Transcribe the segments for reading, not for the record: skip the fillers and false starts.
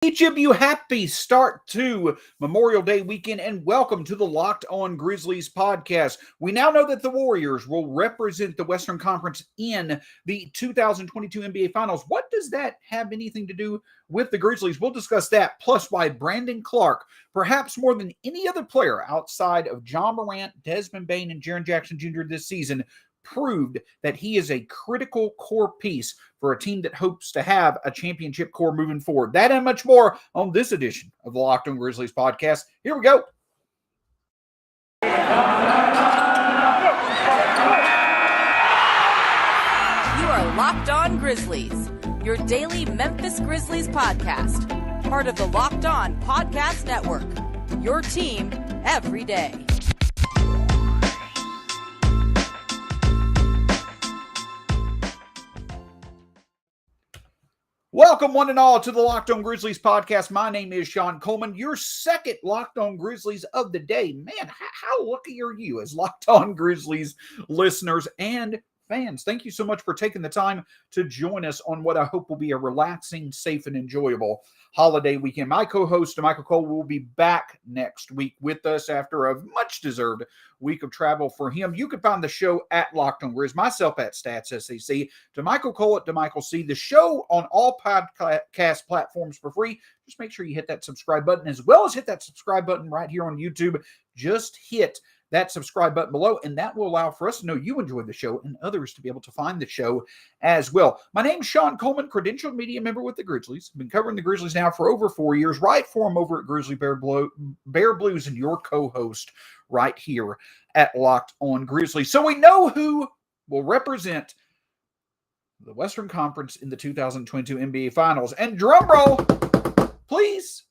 Each of you happy start to Memorial Day weekend and welcome to the Locked On Grizzlies podcast. We now know that the Warriors will represent the Western Conference in the 2022 NBA Finals. What does that have anything to do with the Grizzlies? We'll discuss that, plus why Brandon Clarke, perhaps more than any other player outside of John Morant, Desmond Bane, and Jaren Jackson Jr. this season, proved that he is a critical core piece for a team that hopes to have a championship core moving forward. That and much more on this edition of the Locked On Grizzlies podcast. Here we go. You are Locked On Grizzlies, your daily Memphis Grizzlies podcast, part of the Locked On Podcast Network, your team every day. Welcome, one and all, to the Locked On Grizzlies podcast. My name is Shawn Coleman, your second Locked On Grizzlies of the day. Man, how lucky are you as Locked On Grizzlies listeners and fans? Thank you so much for taking the time to join us on what I hope will be a relaxing, safe, and enjoyable holiday weekend. My co-host, Michael Cole, will be back next week with us after a much-deserved week of travel for him. You can find the show at Locked On Grizz, myself at Stats SEC, to Michael Cole at DeMichael C. The show on all podcast platforms for free. Just make sure you hit that subscribe button, as well as hit that subscribe button right here on YouTube. Just hit that subscribe button below, and that will allow for us to know you enjoy the show and others to be able to find the show as well. My name's Shawn Coleman, credentialed media member with the Grizzlies. Been covering the Grizzlies now for over 4 years, right for them over at Grizzly Bear Blues, and your co-host right here at Locked On Grizzlies. So we know who will represent the Western Conference in the 2022 NBA Finals. And drum roll, please.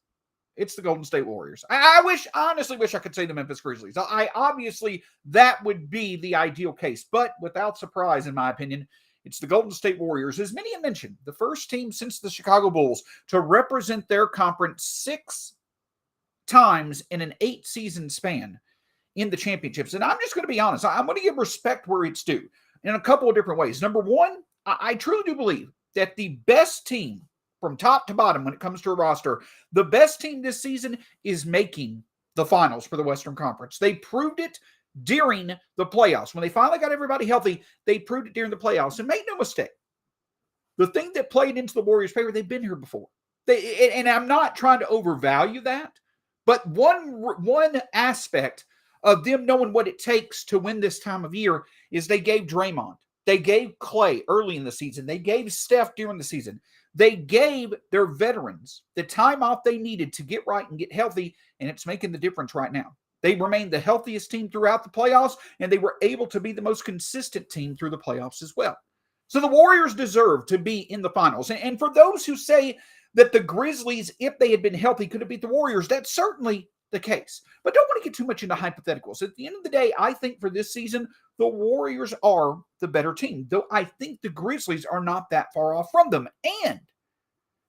It's the Golden State Warriors. I honestly wish I could say the Memphis Grizzlies. Obviously, that would be the ideal case. But without surprise, in my opinion, it's the Golden State Warriors. As many have mentioned, the first team since the Chicago Bulls to represent their conference 6 times in an 8-season span in the championships. And I'm just going to be honest. I'm going to give respect where it's due in a couple of different ways. Number one, I truly do believe that the best team from top to bottom when it comes to a roster, the best team this season is making the finals for the Western Conference. They proved it during the playoffs. When they finally got everybody healthy, they proved it during the playoffs. And make no mistake, the thing that played into the Warriors' favor, they've been here before. And I'm not trying to overvalue that, but one aspect of them knowing what it takes to win this time of year is they gave Draymond, they gave Clay early in the season, they gave Steph during the season. They gave their veterans the time off they needed to get right and get healthy, and it's making the difference right now. They remained the healthiest team throughout the playoffs, and they were able to be the most consistent team through the playoffs as well. So the Warriors deserve to be in the finals. And for those who say that the Grizzlies, if they had been healthy, could have beat the Warriors, that's certainly the case. But don't want to get too much into hypotheticals. At the end of the day, I think for this season, the Warriors are the better team, though I think the Grizzlies are not that far off from them. And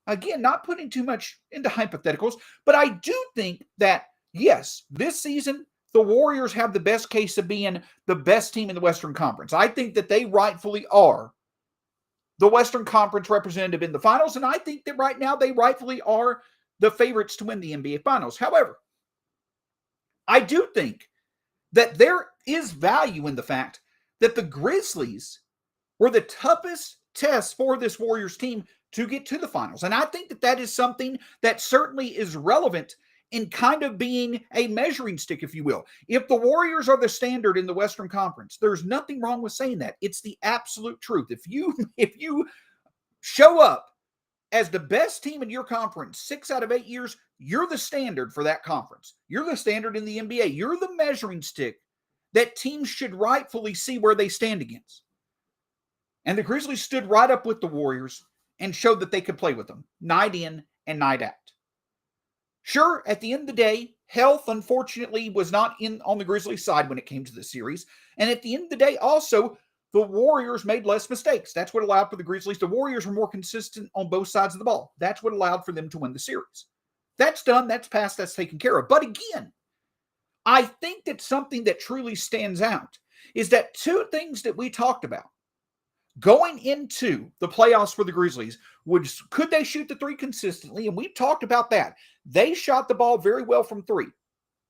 again, not putting too much into hypotheticals, but I do think that, yes, this season, the Warriors have the best case of being the best team in the Western Conference. I think that they rightfully are the Western Conference representative in the finals, and I think that right now they rightfully are the favorites to win the NBA Finals. However, I do think that there is value in the fact that the Grizzlies were the toughest test for this Warriors team to get to the finals. And I think that that is something that certainly is relevant in kind of being a measuring stick, if you will. If the Warriors are the standard in the Western Conference, there's nothing wrong with saying that. It's the absolute truth. If you show up as the best team in your conference 6 out of 8 years, you're the standard for that conference. You're the standard in the NBA. You're the measuring stick that teams should rightfully see where they stand against. And the Grizzlies stood right up with the Warriors and showed that they could play with them night in and night out. Sure, at the end of the day, health, unfortunately, was not on the Grizzlies' side when it came to the series. And at the end of the day, also, the Warriors made less mistakes. That's what allowed for the Grizzlies. The Warriors were more consistent on both sides of the ball. That's what allowed for them to win the series. That's done. That's passed. That's taken care of. But again, I think that something that truly stands out is that two things that we talked about going into the playoffs for the Grizzlies Could they shoot the three consistently? And we've talked about that. They shot the ball very well from three,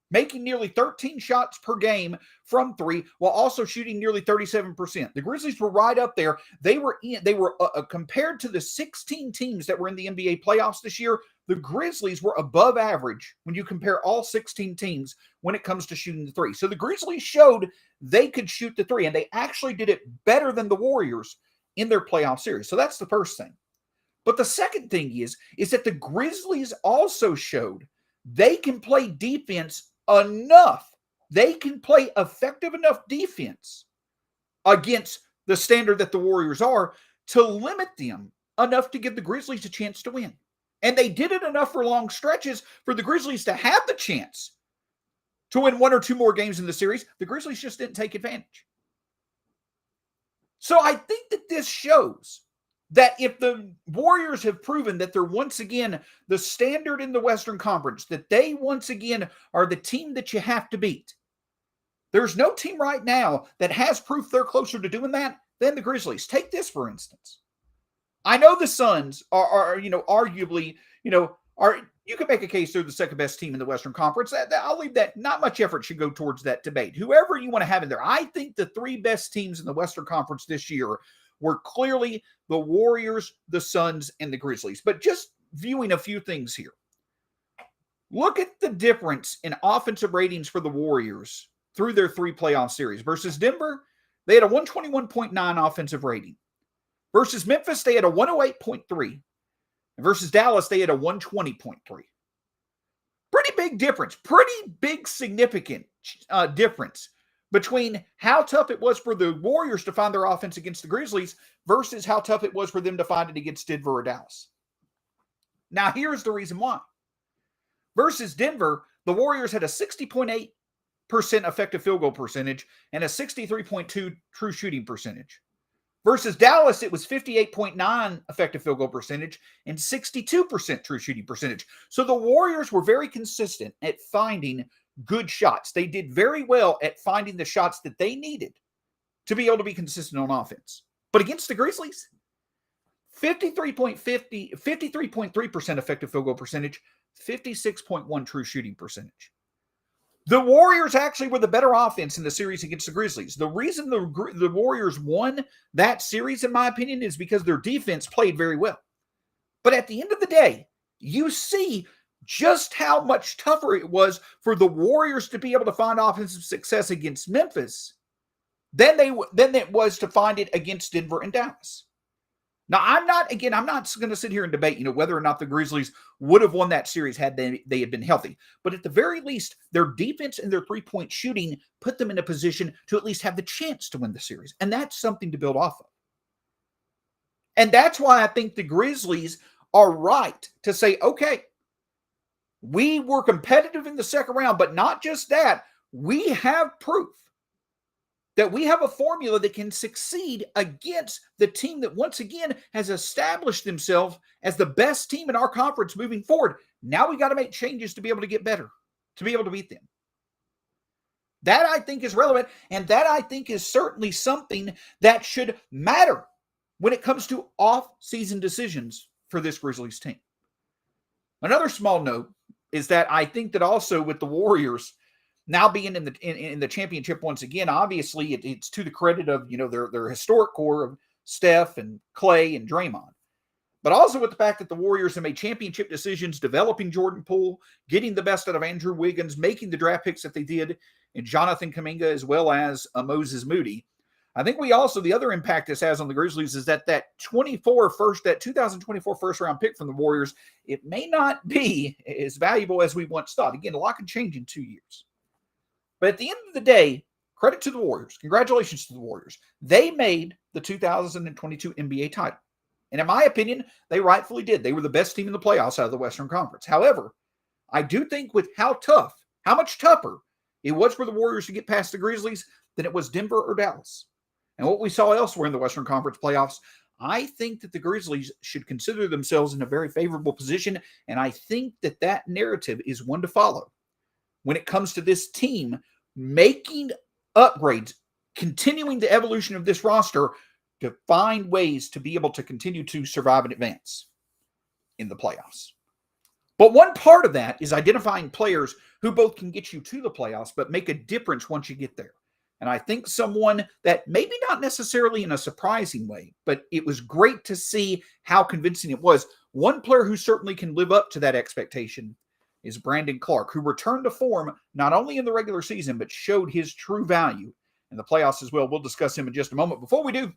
making nearly 13 shots per game from three, while also shooting nearly 37%. The Grizzlies were right up there. They were compared to the 16 teams that were in the NBA playoffs this year, the Grizzlies were above average when you compare all 16 teams when it comes to shooting the three. So the Grizzlies showed they could shoot the three, and they actually did it better than the Warriors in their playoff series. So that's the first thing. But the second thing is that the Grizzlies also showed they can play defense enough. They can play effective enough defense against the standard that the Warriors are to limit them enough to give the Grizzlies a chance to win. And they did it enough for long stretches for the Grizzlies to have the chance to win one or two more games in the series. The Grizzlies just didn't take advantage. So I think that this shows that if the Warriors have proven that they're once again the standard in the Western Conference, that they once again are the team that you have to beat, there's no team right now that has proof they're closer to doing that than the Grizzlies. Take this, for instance. I know the Suns are arguably, you can make a case they're the second best team in the Western Conference. I'll leave that. Not much effort should go towards that debate. Whoever you want to have in there. I think the three best teams in the Western Conference this year were clearly the Warriors, the Suns, and the Grizzlies. But just viewing a few things here. Look at the difference in offensive ratings for the Warriors through their three playoff series. Versus Denver, they had a 121.9 offensive rating. Versus Memphis, they had a 108.3. And versus Dallas, they had a 120.3. Pretty big difference. Pretty big significant difference between how tough it was for the Warriors to find their offense against the Grizzlies versus how tough it was for them to find it against Denver or Dallas. Now, here's the reason why. Versus Denver, the Warriors had a 60.8% effective field goal percentage and a 63.2 true shooting percentage. Versus Dallas, it was 58.9 effective field goal percentage and 62% true shooting percentage. So the Warriors were very consistent at finding good shots. They did very well at finding the shots that they needed to be able to be consistent on offense. But against the Grizzlies, 53.3% effective field goal percentage, 56.1 true shooting percentage. The Warriors actually were the better offense in the series against the Grizzlies. The reason the Warriors won that series, in my opinion, is because their defense played very well. But at the end of the day, you see just how much tougher it was for the Warriors to be able to find offensive success against Memphis than it was to find it against Denver and Dallas. Now, I'm not going to sit here and debate, whether or not the Grizzlies would have won that series had they had been healthy. But at the very least, their defense and their three-point shooting put them in a position to at least have the chance to win the series. And that's something to build off of. And that's why I think the Grizzlies are right to say, okay, we were competitive in the second round, but not just that. We have proof that we have a formula that can succeed against the team that once again has established themselves as the best team in our conference moving forward. Now we got to make changes to be able to get better, to be able to beat them. That I think is relevant, and that I think is certainly something that should matter when it comes to off-season decisions for this Grizzlies team. Another small note is that I think that also with the Warriors now being in the championship once again, obviously it's to the credit of their historic core of Steph and Clay and Draymond, but also with the fact that the Warriors have made championship decisions, developing Jordan Poole, getting the best out of Andrew Wiggins, making the draft picks that they did, and Jonathan Kuminga as well as Moses Moody. I think the other impact this has on the Grizzlies is that 2024 first round pick from the Warriors, it may not be as valuable as we once thought. Again, a lot can change in 2 years. But at the end of the day, credit to the Warriors. Congratulations to the Warriors. They made the 2022 NBA title. And in my opinion, they rightfully did. They were the best team in the playoffs out of the Western Conference. However, I do think with how much tougher it was for the Warriors to get past the Grizzlies than it was Denver or Dallas. And what we saw elsewhere in the Western Conference playoffs, I think that the Grizzlies should consider themselves in a very favorable position. And I think that narrative is one to follow when it comes to this team making upgrades, continuing the evolution of this roster to find ways to be able to continue to survive and advance in the playoffs. But one part of that is identifying players who both can get you to the playoffs, but make a difference once you get there. And I think someone that maybe not necessarily in a surprising way, but it was great to see how convincing it was. One player who certainly can live up to that expectation is Brandon Clarke, who returned to form not only in the regular season, but showed his true value in the playoffs as well. We'll discuss him in just a moment. Before we do, I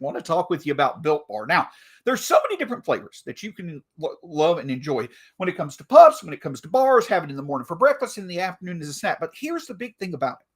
want to talk with you about Built Bar. Now, there's so many different flavors that you can love and enjoy when it comes to puffs, when it comes to bars, have it in the morning for breakfast, in the afternoon as a snack. But here's the big thing about it.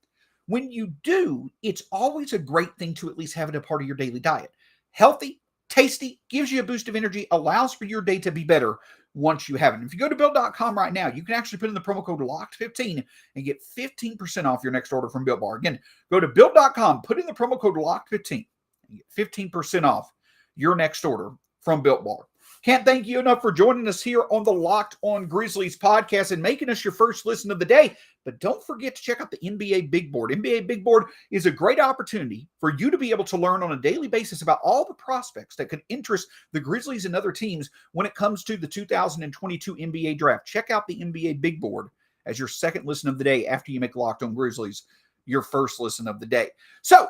When you do, it's always a great thing to at least have it a part of your daily diet. Healthy, tasty, gives you a boost of energy, allows for your day to be better once you have it. And if you go to Built.com right now, you can actually put in the promo code LOCKED15 and get 15% off your next order from Built Bar. Again, go to Built.com, put in the promo code LOCKED15 and get 15% off your next order from Built Bar. Can't thank you enough for joining us here on the Locked On Grizzlies podcast and making us your first listen of the day. But don't forget to check out the NBA Big Board. NBA Big Board is a great opportunity for you to be able to learn on a daily basis about all the prospects that could interest the Grizzlies and other teams when it comes to the 2022 NBA Draft. Check out the NBA Big Board as your second listen of the day after you make Locked On Grizzlies your first listen of the day. So,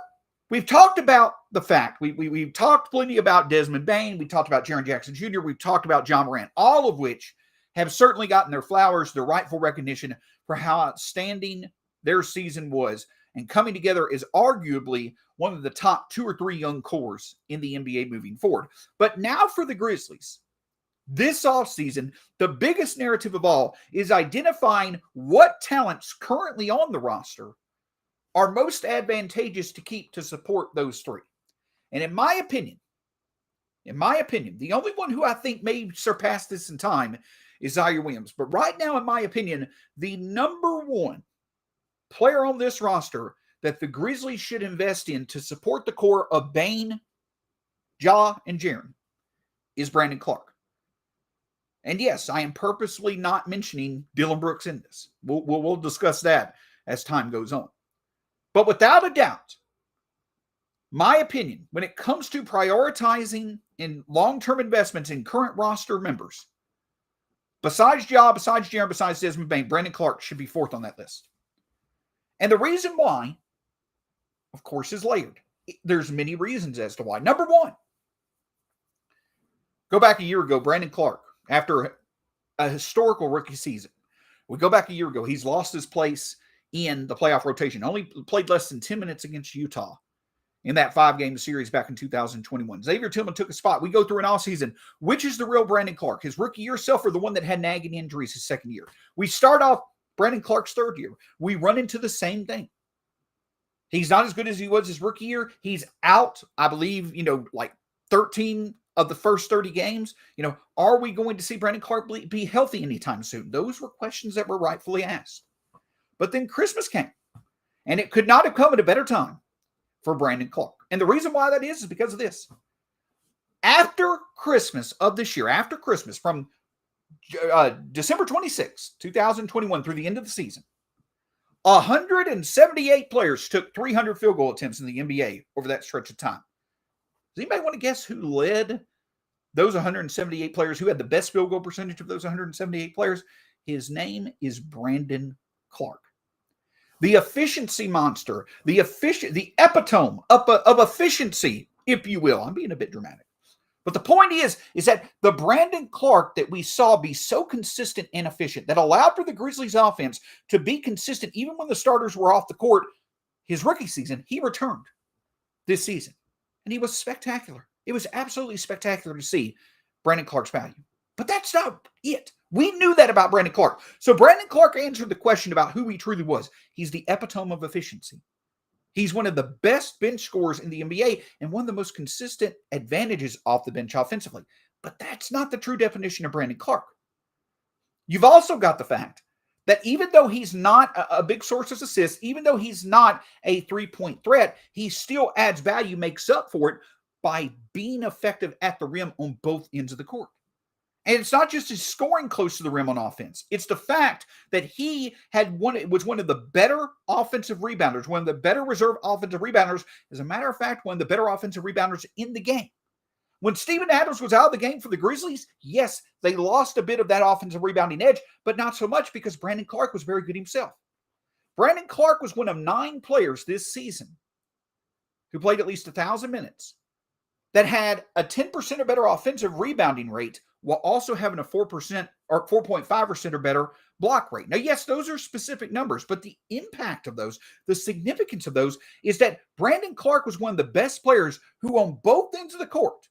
we've talked about the fact, we've talked plenty about Desmond Bane, we talked about Jaren Jackson Jr., we've talked about John Morant, all of which have certainly gotten their flowers, their rightful recognition for how outstanding their season was, and coming together is arguably one of the top 2 or 3 young cores in the NBA moving forward. But now for the Grizzlies, this offseason, the biggest narrative of all is identifying what talents currently on the roster are most advantageous to keep to support those 3. And in my opinion, the only one who I think may surpass this in time is Zaire Williams. But right now, in my opinion, the number 1 player on this roster that the Grizzlies should invest in to support the core of Bane, Ja, and Jaren is Brandon Clarke. And yes, I am purposely not mentioning Dillon Brooks in this. We'll discuss that as time goes on. But without a doubt, my opinion, when it comes to prioritizing in long-term investments in current roster members, besides Ja, besides Jaren, besides Desmond Bane, Brandon Clarke should be 4th on that list. And the reason why, of course, is layered. There's many reasons as to why. Number 1, go back a year ago, Brandon Clarke, after a historical rookie season. We go back a year ago, he's lost his place in the playoff rotation. Only played less than 10 minutes against Utah in that 5-game series back in 2021. Xavier Tillman took a spot. We go through an offseason. Which is the real Brandon Clarke? His rookie year self or the one that had nagging injuries his second year? We start off Brandon Clarke's 3rd year. We run into the same thing. He's not as good as he was his rookie year. He's out, I believe, like 13 of the first 30 games. Are we going to see Brandon Clarke be healthy anytime soon? Those were questions that were rightfully asked. But then Christmas came, and it could not have come at a better time for Brandon Clarke. And the reason why that is because of this. After Christmas of this year, after Christmas, from December 26, 2021 through the end of the season, 178 players took 300 field goal attempts in the NBA over that stretch of time. Does anybody want to guess who led those 178 players, who had the best field goal percentage of those 178 players? His name is Brandon Clarke. The efficiency monster, the epitome of efficiency, if you will. I'm being a bit dramatic. But the point is that the Brandon Clarke that we saw be so consistent and efficient, that allowed for the Grizzlies offense to be consistent even when the starters were off the court, his rookie season, he returned this season. And he was spectacular. It was absolutely spectacular to see Brandon Clarke's value. But that's not it. We knew that about Brandon Clarke. So Brandon Clarke answered the question about who he truly was. He's the epitome of efficiency. He's one of the best bench scorers in the NBA and one of the most consistent advantages off the bench offensively. But that's not the true definition of Brandon Clarke. You've also got the fact that even though he's not a big source of assists, even though he's not a three-point threat, he still adds value, makes up for it by being effective at the rim on both ends of the court. And it's not just his scoring close to the rim on offense. It's the fact that he was one of the better offensive rebounders, one of the better reserve offensive rebounders. As a matter of fact, one of the better offensive rebounders in the game. When Steven Adams was out of the game for the Grizzlies, yes, they lost a bit of that offensive rebounding edge, but not so much because Brandon Clarke was very good himself. Brandon Clarke was one of 9 players this season who played at least 1,000 minutes that had a 10% or better offensive rebounding rate while also having a 4% or 4.5% or better block rate. Now, yes, those are specific numbers, but the impact of those, the significance of those is that Brandon Clarke was one of the best players who on both ends of the court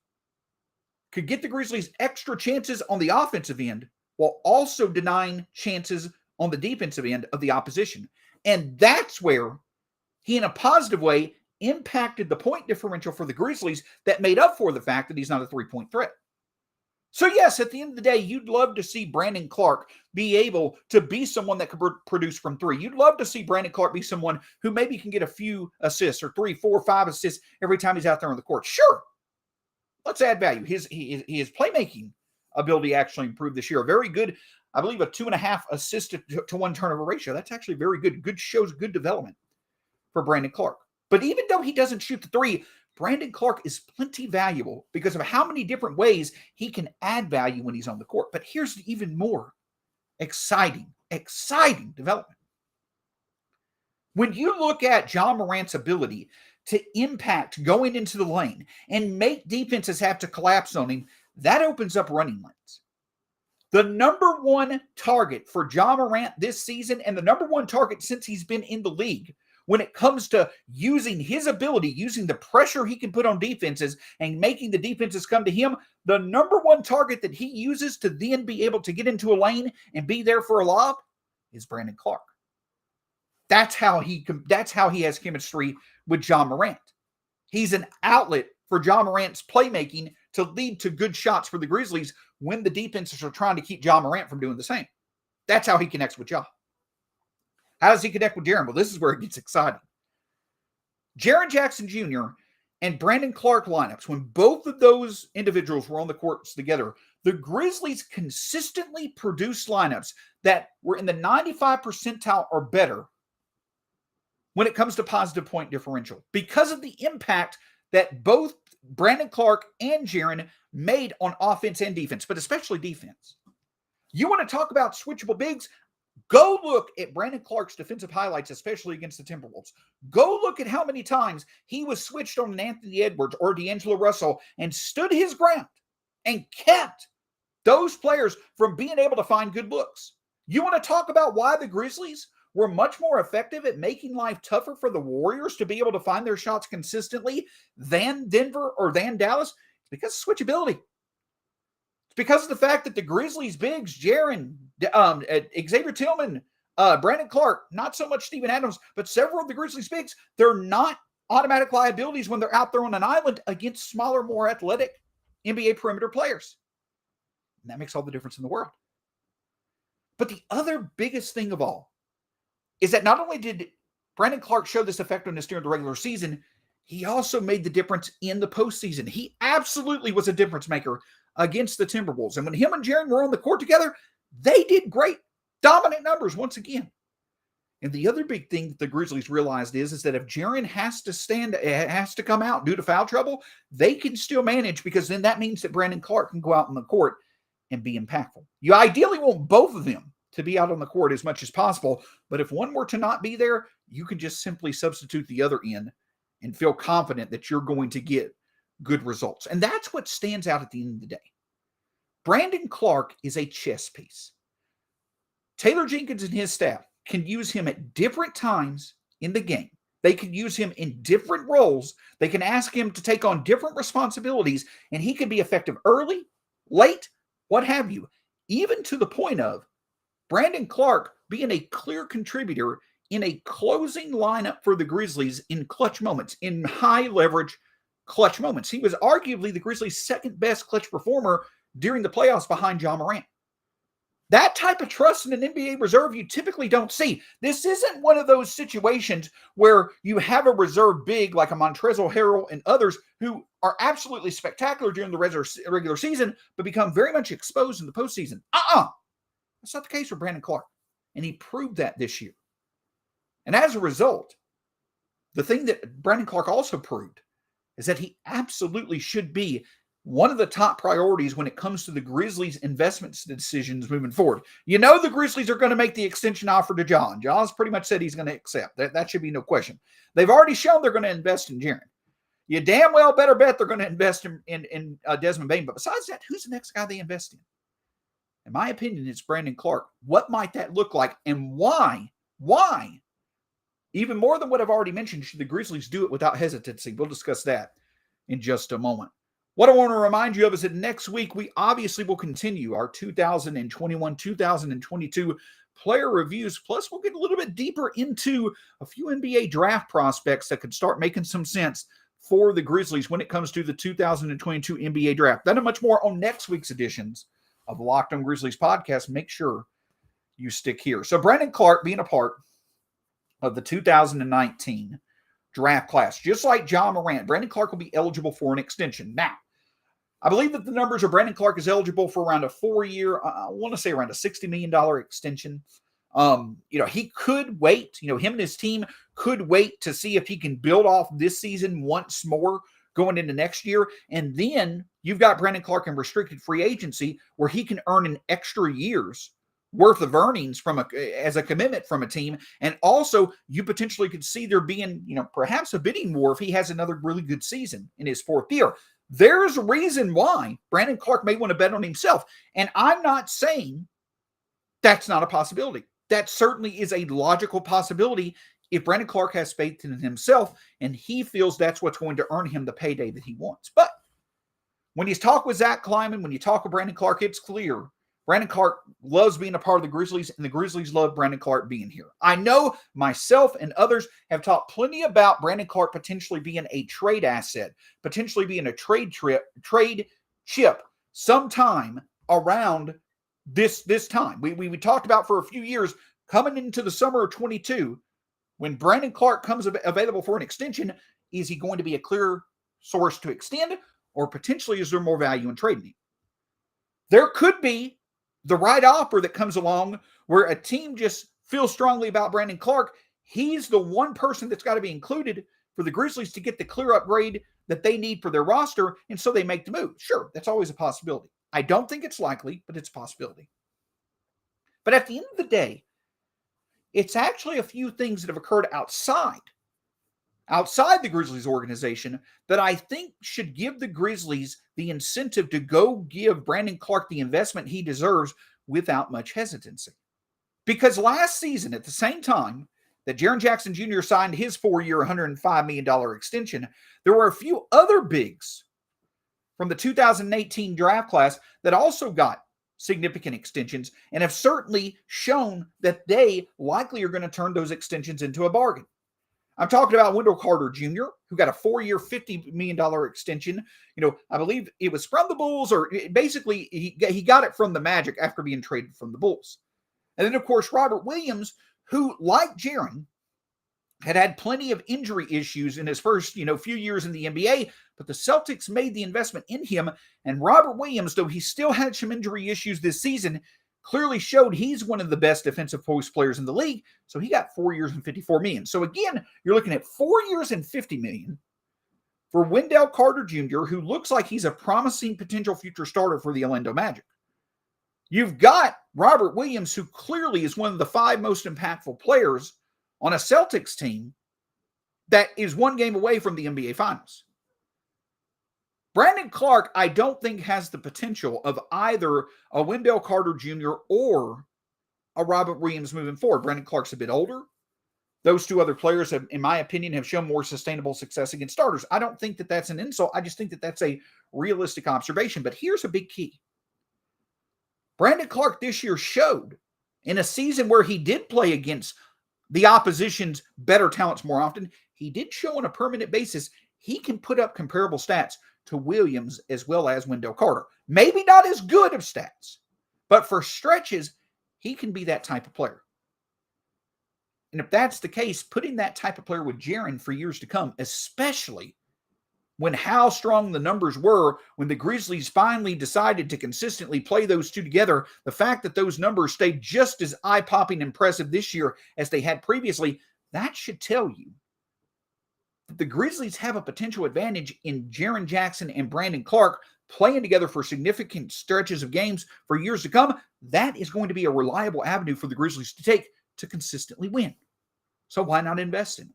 could get the Grizzlies extra chances on the offensive end while also denying chances on the defensive end of the opposition. And that's where he, in a positive way, impacted the point differential for the Grizzlies that made up for the fact that he's not a three-point threat. So yes, at the end of the day, you'd love to see Brandon Clarke be able to be someone that could produce from 3. You'd love to see Brandon Clarke be someone who maybe can get a few assists or 3, 4, 5 assists every time he's out there on the court. Sure, let's add value. His playmaking ability actually improved this year. A very good, I believe, a 2.5 assist to 1 turnover ratio. That's actually very good. Good shows good development for Brandon Clarke. But even though he doesn't shoot the 3, Brandon Clarke is plenty valuable because of how many different ways he can add value when he's on the court. But here's the even more exciting development. When you look at Ja Morant's ability to impact going into the lane and make defenses have to collapse on him, that opens up running lanes. The number 1 target for Ja Morant this season and the number 1 target since he's been in the league when it comes to using his ability, using the pressure he can put on defenses and making the defenses come to him, the number 1 target that he uses to then be able to get into a lane and be there for a lob is Brandon Clarke. That's how he has chemistry with Ja Morant. He's an outlet for Ja Morant's playmaking to lead to good shots for the Grizzlies when the defenses are trying to keep Ja Morant from doing the same. That's how he connects with Ja. How does he connect with Jaren? Well, this is where it gets exciting. Jaren Jackson Jr. and Brandon Clarke lineups, when both of those individuals were on the courts together, the Grizzlies consistently produced lineups that were in the 95 percentile or better when it comes to positive point differential because of the impact that both Brandon Clarke and Jaren made on offense and defense, but especially defense. You want to talk about switchable bigs? Go look at Brandon Clarke's defensive highlights, especially against the Timberwolves. Go look at how many times he was switched on an Anthony Edwards or D'Angelo Russell and stood his ground and kept those players from being able to find good looks. You want to talk about why the Grizzlies were much more effective at making life tougher for the Warriors to be able to find their shots consistently than Denver or than Dallas? It's because of switchability. Because of the fact that the Grizzlies bigs, Jaren, Xavier Tillman, Brandon Clarke, not so much Steven Adams, but several of the Grizzlies bigs, they're not automatic liabilities when they're out there on an island against smaller, more athletic NBA perimeter players. And that makes all the difference in the world. But the other biggest thing of all is that not only did Brandon Clarke show this effectiveness during the regular season, he also made the difference in the postseason. He absolutely was a difference maker against the Timberwolves. And when him and Jaren were on the court together, they did great, dominant numbers once again. And the other big thing that the Grizzlies realized is that if Jaren has to come out due to foul trouble, they can still manage because then that means that Brandon Clarke can go out on the court and be impactful. You ideally want both of them to be out on the court as much as possible, but if one were to not be there, you can just simply substitute the other in and feel confident that you're going to get good results. And that's what stands out at the end of the day. Brandon Clarke is a chess piece. Taylor Jenkins and his staff can use him at different times in the game. They can use him in different roles. They can ask him to take on different responsibilities, and he can be effective early, late, what have you, even to the point of Brandon Clarke being a clear contributor in a closing lineup for the Grizzlies in clutch moments, in high leverage clutch moments. He was arguably the Grizzlies' second best clutch performer during the playoffs behind Ja Morant. That type of trust in an NBA reserve you typically don't see. This isn't one of those situations where you have a reserve big like a Montrezl Harrell and others who are absolutely spectacular during the regular season, but become very much exposed in the postseason. That's not the case for Brandon Clarke. And he proved that this year. And as a result, the thing that Brandon Clarke also proved is that he absolutely should be one of the top priorities when it comes to the Grizzlies' investment decisions moving forward. You know the Grizzlies are going to make the extension offer to John. John's pretty much said he's going to accept. That should be no question. They've already shown they're going to invest in Jaren. You damn well better bet they're going to invest in Desmond Bane. But besides that, who's the next guy they invest in? In my opinion, it's Brandon Clarke. What might that look like, and why? Why? Even more than what I've already mentioned, should the Grizzlies do it without hesitancy? We'll discuss that in just a moment. What I want to remind you of is that next week, we obviously will continue our 2021-2022 player reviews. Plus, we'll get a little bit deeper into a few NBA draft prospects that could start making some sense for the Grizzlies when it comes to the 2022 NBA draft. That and much more on next week's editions of the Locked On Grizzlies podcast. Make sure you stick here. So Brandon Clarke being a part of the 2019 draft class, just like John Morant, Brandon Clarke will be eligible for an extension. Now, I believe that the numbers are Brandon Clarke is eligible for around a 4-year, I want to say around a $60 million extension. He could wait. Him and his team could wait to see if he can build off this season once more going into next year. And then you've got Brandon Clarke in restricted free agency where he can earn an extra year's worth of earnings as a commitment from a team. And also you potentially could see there being, perhaps a bidding war if he has another really good season in his 4th year. There's a reason why Brandon Clarke may want to bet on himself. And I'm not saying that's not a possibility. That certainly is a logical possibility if Brandon Clarke has faith in himself and he feels that's what's going to earn him the payday that he wants. But when you talk with Zach Kleiman, when you talk with Brandon Clarke, it's clear Brandon Clarke loves being a part of the Grizzlies, and the Grizzlies love Brandon Clarke being here. I know myself and others have talked plenty about Brandon Clarke potentially being a trade asset, potentially being a trade chip sometime around this time. We talked about for a few years coming into the summer of 22, when Brandon Clarke comes available for an extension, is he going to be a clear source to extend, or potentially is there more value in trading him? There could be the right offer that comes along where a team just feels strongly about Brandon Clarke. He's the one person that's got to be included for the Grizzlies to get the clear upgrade that they need for their roster, and so they make the move. Sure, that's always a possibility. I don't think it's likely, but it's a possibility. But at the end of the day, it's actually a few things that have occurred outside the Grizzlies organization that I think should give the Grizzlies the incentive to go give Brandon Clarke the investment he deserves without much hesitancy. Because last season, at the same time that Jaren Jackson Jr. signed his 4-year, $105 million extension, there were a few other bigs from the 2018 draft class that also got significant extensions and have certainly shown that they likely are going to turn those extensions into a bargain. I'm talking about Wendell Carter Jr., who got a 4-year, $50 million extension. I believe it was from the Bulls, or basically he got it from the Magic after being traded from the Bulls. And then, of course, Robert Williams, who, like Jaren, had plenty of injury issues in his first, few years in the NBA, but the Celtics made the investment in him. And Robert Williams, though he still had some injury issues this season, clearly showed he's one of the best defensive post players in the league. So he got 4 years and $54 million. So again, you're looking at 4 years and $50 million for Wendell Carter Jr., who looks like he's a promising potential future starter for the Orlando Magic. You've got Robert Williams, who clearly is one of the 5 most impactful players on a Celtics team that is 1 game away from the NBA Finals. Brandon Clarke, I don't think, has the potential of either a Wendell Carter Jr. or a Robert Williams moving forward. Brandon Clarke's a bit older. Those 2 other players, have, in my opinion, have shown more sustainable success against starters. I don't think that that's an insult. I just think that that's a realistic observation. But here's a big key. Brandon Clarke this year showed in a season where he did play against the opposition's better talents more often, he did show on a permanent basis he can put up comparable stats to Williams as well as Wendell Carter. Maybe not as good of stats, but for stretches, he can be that type of player. And if that's the case, putting that type of player with Jaren for years to come, especially when how strong the numbers were when the Grizzlies finally decided to consistently play those two together, the fact that those numbers stayed just as eye-popping impressive this year as they had previously, that should tell you that the Grizzlies have a potential advantage in Jaren Jackson and Brandon Clarke playing together for significant stretches of games for years to come. That is going to be a reliable avenue for the Grizzlies to take to consistently win. So why not invest in it?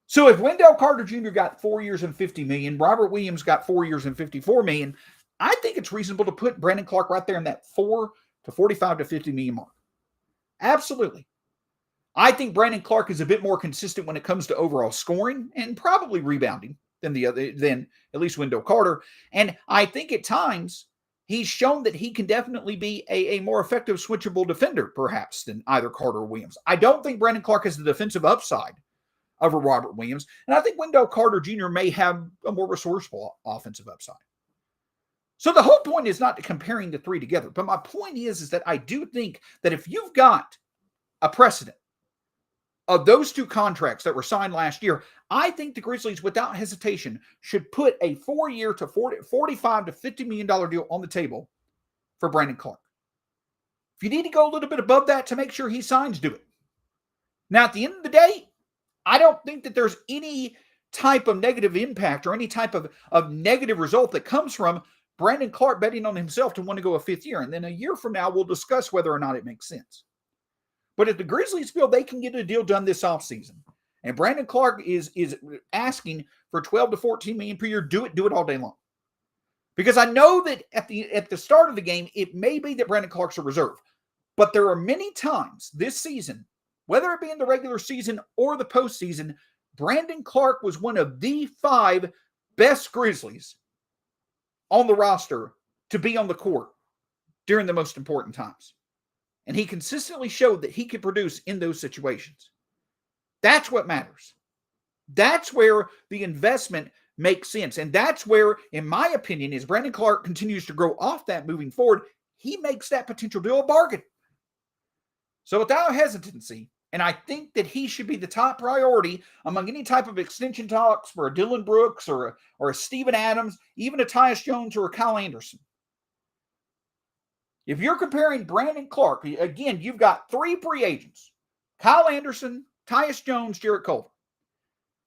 So if Wendell Carter Jr. got 4 years and $50 million, Robert Williams got 4 years and $54 million, I think it's reasonable to put Brandon Clarke right there in that 4 to 45 to 50 million mark. Absolutely. I think Brandon Clarke is a bit more consistent when it comes to overall scoring and probably rebounding than at least Wendell Carter. And I think at times he's shown that he can definitely be a more effective switchable defender, perhaps, than either Carter or Williams. I don't think Brandon Clarke has the defensive upside over Robert Williams. And I think Wendell Carter Jr. may have a more resourceful offensive upside. So the whole point is not comparing the three together. But my point is that I do think that if you've got a precedent of those two contracts that were signed last year, I think the Grizzlies, without hesitation, should put a 4-year to $45 to $50 million deal on the table for Brandon Clarke. If you need to go a little bit above that to make sure he signs, do it. Now, at the end of the day, I don't think that there's any type of negative impact or any type of negative result that comes from Brandon Clarke betting on himself to want to go a 5th year. And then a year from now, we'll discuss whether or not it makes sense. But if the Grizzlies feel they can get a deal done this offseason, and Brandon Clarke is asking for 12 to 14 million per year, do it all day long. Because I know that at the start of the game, it may be that Brandon Clarke's a reserve. But there are many times this season, whether it be in the regular season or the postseason, Brandon Clarke was one of the 5 best Grizzlies on the roster to be on the court during the most important times. And he consistently showed that he could produce in those situations. That's what matters. That's where the investment makes sense. And that's where, in my opinion, as Brandon Clarke continues to grow off that moving forward, he makes that potential deal a bargain. So without hesitancy, and I think that he should be the top priority among any type of extension talks for a Dylan Brooks or a Steven Adams, even a Tyus Jones or a Kyle Anderson. If you're comparing Brandon Clarke, again, you've got 3 free agents: Kyle Anderson, Tyus Jones, Jarrett Culver.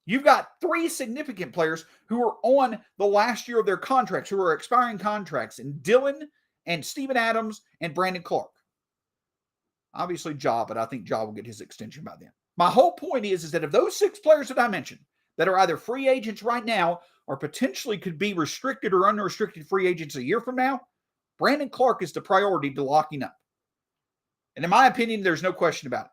You've got 3 significant players who are on the last year of their contracts, who are expiring contracts, in Dylan and Steven Adams and Brandon Clarke. Obviously, Ja, but I think Ja will get his extension by then. My whole point is that of those 6 players that I mentioned that are either free agents right now or potentially could be restricted or unrestricted free agents a year from now, Brandon Clarke is the priority to locking up. And in my opinion, there's no question about it.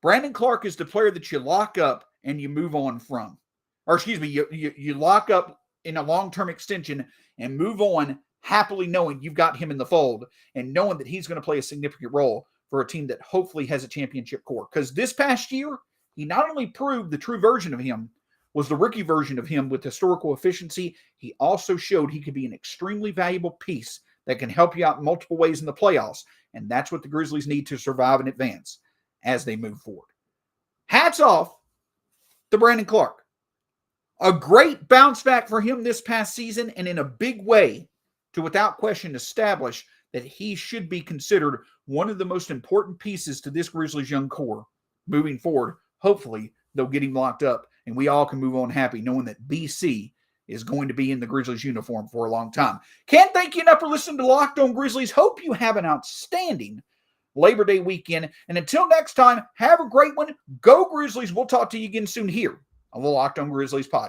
Brandon Clarke is the player that you lock up and you move on from. Or excuse me, you lock up in a long-term extension and move on happily knowing you've got him in the fold and knowing that he's going to play a significant role for a team that hopefully has a championship core. Because this past year, he not only proved the true version of him was the rookie version of him with historical efficiency, he also showed he could be an extremely valuable piece that can help you out in multiple ways in the playoffs. And that's what the Grizzlies need to survive and advance as they move forward. Hats off to Brandon Clarke. A great bounce back for him this past season, and in a big way to, without question, establish that he should be considered one of the most important pieces to this Grizzlies young core moving forward. Hopefully, they'll get him locked up, and we all can move on happy knowing that BC is going to be in the Grizzlies uniform for a long time. Can't thank you enough for listening to Locked On Grizzlies. Hope you have an outstanding Labor Day weekend. And until next time, have a great one. Go Grizzlies. We'll talk to you again soon here on the Locked On Grizzlies podcast.